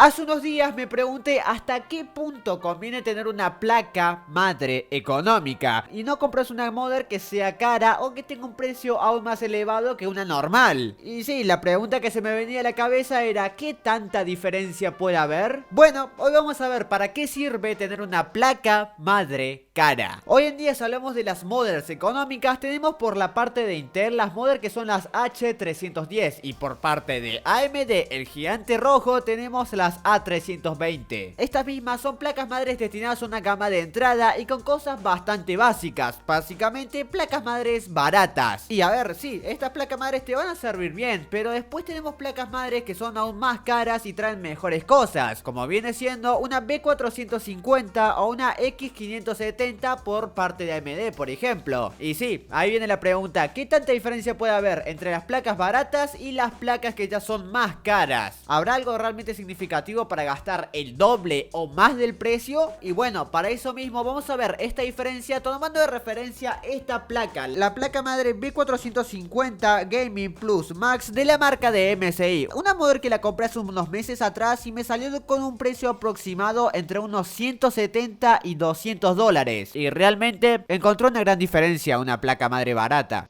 Hace unos días me pregunté hasta qué punto conviene tener una placa madre económica y no compras una mother que sea cara o que tenga un precio aún más elevado que una normal. Y sí, la pregunta que se me venía a la cabeza era ¿qué tanta diferencia puede haber? Bueno, hoy vamos a ver para qué sirve tener una placa madre cara. Hoy en día si hablamos de las mothers económicas, tenemos por la parte de Intel las mothers que son las H310 y por parte de AMD, el gigante rojo, tenemos las A320. Estas mismas son placas madres destinadas a una gama de entrada y con cosas bastante básicas, básicamente placas madres baratas. Y a ver, sí, estas placas madres te van a servir bien, pero después tenemos placas madres que son aún más caras y traen mejores cosas, como viene siendo una B450 o una X570 por parte de AMD, por ejemplo. Y sí, ahí viene la pregunta, ¿qué tanta diferencia puede haber entre las placas baratas y las placas que ya son más caras? ¿Habrá algo realmente significativo para gastar el doble o más del precio? Y bueno, para eso mismo vamos a ver esta diferencia tomando de referencia esta placa, la placa madre B450 Gaming Plus Max de la marca de MSI, una modelo que la compré hace unos meses atrás y me salió con un precio aproximado entre unos 170 y 200 dólares. Y realmente encontró una gran diferencia una placa madre barata.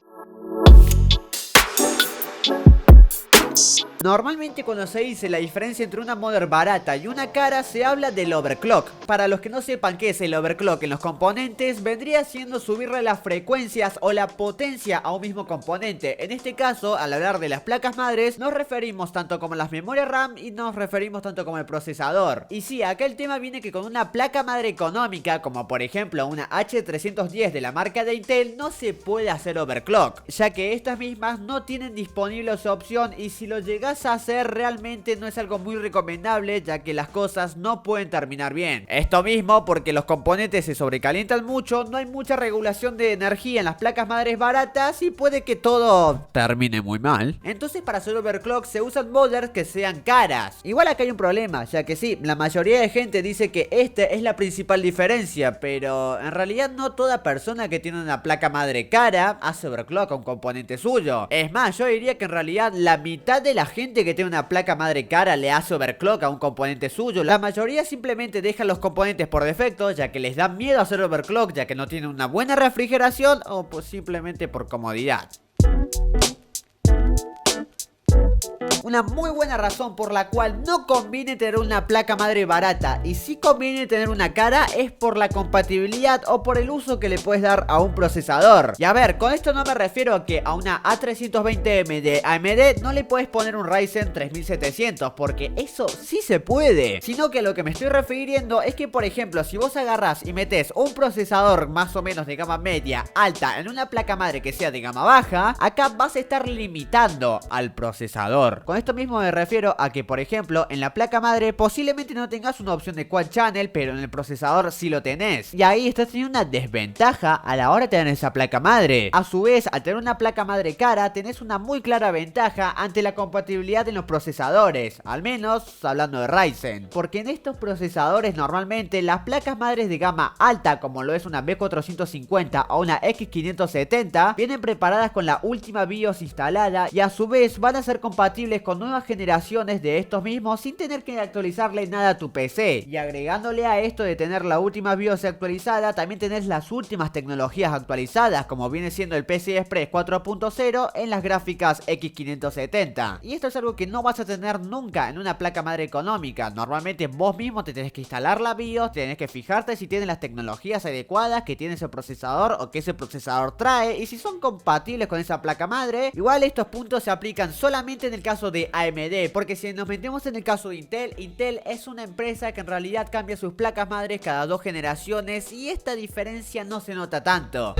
Normalmente cuando se dice la diferencia entre una mother barata y una cara se habla del overclock. Para los que no sepan qué es el overclock en los componentes, vendría siendo subirle las frecuencias o la potencia a un mismo componente. En este caso, al hablar de las placas madres, nos referimos tanto como las memorias RAM y nos referimos tanto como el procesador. Y sí, acá el tema viene que con una placa madre económica, como por ejemplo una H310 de la marca de Intel, no se puede hacer overclock, ya que estas mismas no tienen disponible esa opción y si lo llegas a hacer realmente no es algo muy recomendable, ya que las cosas no pueden terminar bien. Esto mismo porque los componentes se sobrecalientan mucho, no hay mucha regulación de energía en las placas madres baratas y puede que todo termine muy mal. Entonces para hacer overclock se usan mothers que sean caras. Igual acá hay un problema, ya que sí, la mayoría de gente dice que esta es la principal diferencia, pero en realidad no toda persona que tiene una placa madre cara hace overclock a un componente suyo. Es más, yo diría que en realidad la mitad de la gente que tiene una placa madre cara le hace overclock a un componente suyo. La mayoría simplemente deja los componentes por defecto, ya que les da miedo hacer overclock, ya que no tienen una buena refrigeración o pues simplemente por comodidad. Una muy buena razón por la cual no conviene tener una placa madre barata y sí conviene tener una cara es por la compatibilidad o por el uso que le puedes dar a un procesador. Y a ver, con esto no me refiero a que a una A320M de AMD no le puedes poner un Ryzen 3700, porque eso sí se puede, sino que a lo que me estoy refiriendo es que por ejemplo si vos agarrás y metés un procesador más o menos de gama media alta en una placa madre que sea de gama baja, acá vas a estar limitando al procesador. Con esto mismo me refiero a que por ejemplo en la placa madre posiblemente no tengas una opción de quad channel, pero en el procesador sí lo tenés, y ahí estás teniendo una desventaja a la hora de tener esa placa madre. A su vez, al tener una placa madre cara tenés una muy clara ventaja ante la compatibilidad en los procesadores, al menos hablando de Ryzen, porque en estos procesadores normalmente las placas madres de gama alta, como lo es una B450 o una X570, vienen preparadas con la última BIOS instalada y a su vez van a ser compatibles con nuevas generaciones de estos mismos sin tener que actualizarle nada a tu PC. Y agregándole a esto de tener la última BIOS actualizada, también tenés las últimas tecnologías actualizadas, como viene siendo el PCI Express 4.0 en las gráficas X570. Y esto es algo que no vas a tener nunca en una placa madre económica. Normalmente vos mismo te tenés que instalar la BIOS, tenés que fijarte si tiene las tecnologías adecuadas que tiene ese procesador o que ese procesador trae, y si son compatibles con esa placa madre. Igual estos puntos se aplican solamente en el caso de AMD, porque si nos metemos en el caso de Intel es una empresa que en realidad cambia sus placas madres cada 2 generaciones y esta diferencia no se nota tanto.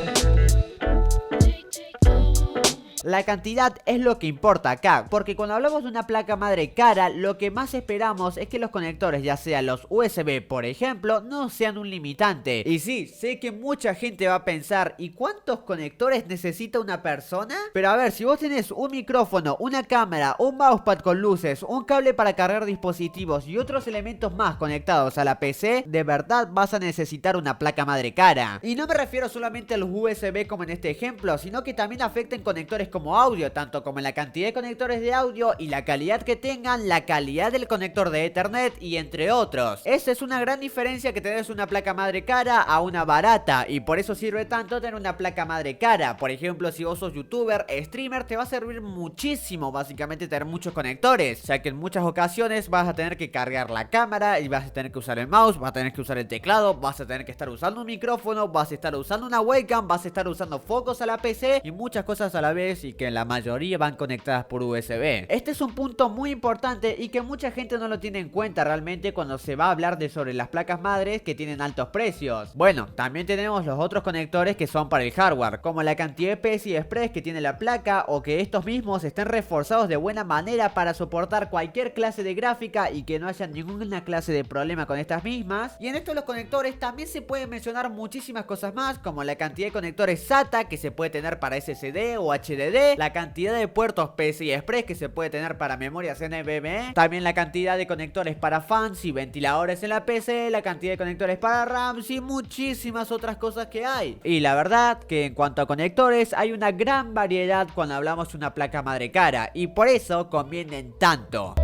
La cantidad es lo que importa acá, porque cuando hablamos de una placa madre cara, lo que más esperamos es que los conectores, ya sean los USB por ejemplo, no sean un limitante. Y sí, sé que mucha gente va a pensar, ¿y cuántos conectores necesita una persona? Pero a ver, si vos tenés un micrófono, una cámara, un mousepad con luces, un cable para cargar dispositivos y otros elementos más conectados a la PC, de verdad vas a necesitar una placa madre cara. Y no me refiero solamente a los USB como en este ejemplo, sino que también afecten conectores como audio, tanto como en la cantidad de conectores de audio y la calidad que tengan, la calidad del conector de Ethernet y entre otros. Esa es una gran diferencia que tenés una placa madre cara a una barata, y por eso sirve tanto tener una placa madre cara. Por ejemplo, si vos sos youtuber, streamer, te va a servir muchísimo básicamente tener muchos conectores, ya que en muchas ocasiones vas a tener que cargar la cámara y vas a tener que usar el mouse, vas a tener que usar el teclado, vas a tener que estar usando un micrófono, vas a estar usando una webcam, vas a estar usando focos a la PC y muchas cosas a la vez, y que la mayoría van conectadas por USB. Este es un punto muy importante y que mucha gente no lo tiene en cuenta realmente cuando se va a hablar de sobre las placas madres que tienen altos precios. Bueno, también tenemos los otros conectores que son para el hardware, como la cantidad de PCI Express que tiene la placa, o que estos mismos estén reforzados de buena manera para soportar cualquier clase de gráfica y que no haya ninguna clase de problema con estas mismas. Y en estos los conectores también se pueden mencionar muchísimas cosas más, como la cantidad de conectores SATA que se puede tener para SSD o HDD, la cantidad de puertos PCI Express que se puede tener para memorias NVMe, también la cantidad de conectores para fans y ventiladores en la PC, la cantidad de conectores para RAMs y muchísimas otras cosas que hay. Y la verdad que en cuanto a conectores hay una gran variedad cuando hablamos de una placa madre cara, y por eso convienen tanto.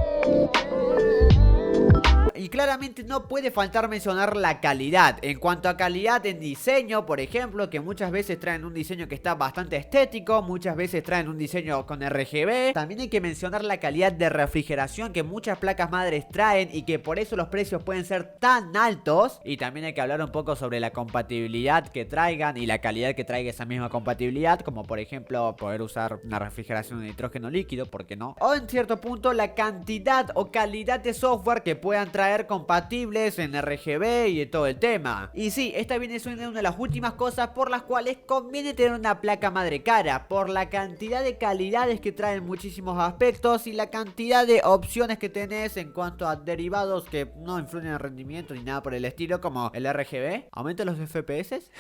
Y claramente no puede faltar mencionar la calidad. En cuanto a calidad en diseño, por ejemplo, que muchas veces traen un diseño que está bastante estético, muchas veces traen un diseño con RGB. También hay que mencionar la calidad de refrigeración que muchas placas madres traen y que por eso los precios pueden ser tan altos. Y también hay que hablar un poco sobre la compatibilidad que traigan y la calidad que traiga esa misma compatibilidad, como por ejemplo poder usar una refrigeración de nitrógeno líquido, ¿por qué no? O en cierto punto la cantidad o calidad de software que puedan traer compatibles en RGB y de todo el tema. Y sí, esta viene siendo una de las últimas cosas por las cuales conviene tener una placa madre cara, por la cantidad de calidades que traen muchísimos aspectos y la cantidad de opciones que tenés en cuanto a derivados que no influyen en el rendimiento ni nada por el estilo, como el RGB. ¿Aumenta los FPS?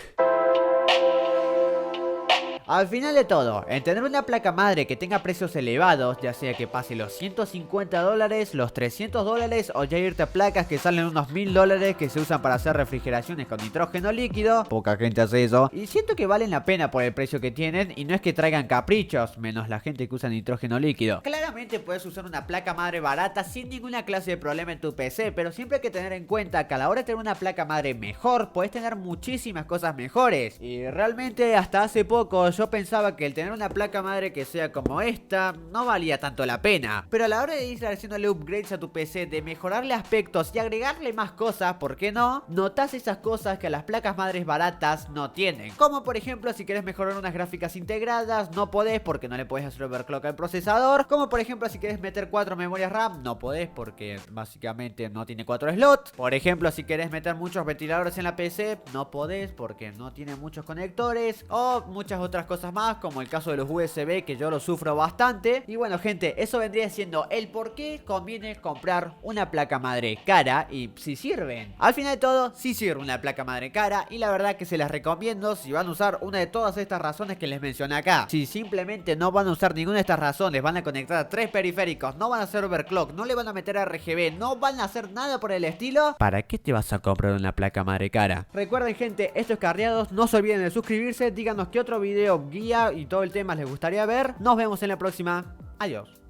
Al final de todo, en tener una placa madre que tenga precios elevados, ya sea que pase los $150, los $300 o ya irte a placas que salen unos $1000 que se usan para hacer refrigeraciones con nitrógeno líquido, poca gente hace eso, y siento que valen la pena por el precio que tienen y no es que traigan caprichos, menos la gente que usa nitrógeno líquido. Claramente puedes usar una placa madre barata sin ninguna clase de problema en tu PC, pero siempre hay que tener en cuenta que a la hora de tener una placa madre mejor, puedes tener muchísimas cosas mejores. Y realmente hasta hace poco yo pensaba que el tener una placa madre que sea como esta no valía tanto la pena, pero a la hora de ir haciéndole upgrades a tu PC, de mejorarle aspectos y agregarle más cosas, ¿por qué no? Notas esas cosas que las placas madres baratas no tienen, como por ejemplo si quieres mejorar unas gráficas integradas, no podés porque no le podés hacer overclock al procesador, como por ejemplo si quieres meter 4 memorias RAM, no podés porque básicamente no tiene 4 slots, por ejemplo si quieres meter muchos ventiladores en la PC, no podés porque no tiene muchos conectores, o muchas otras cosas más, como el caso de los USB, que yo lo sufro bastante. Y bueno gente, eso vendría siendo el por qué conviene comprar una placa madre cara y si sirven. Al final de todo, sí sirve una placa madre cara y la verdad que se las recomiendo si van a usar una de todas estas razones que les mencioné acá. Si simplemente no van a usar ninguna de estas razones, van a conectar a 3 periféricos, no van a hacer overclock, no le van a meter RGB, no van a hacer nada por el estilo, ¿para qué te vas a comprar una placa madre cara? Recuerden gente, esto es Carreados, no se olviden de suscribirse, díganos qué otro video guía y todo el tema les gustaría ver. Nos vemos en la próxima. Adiós.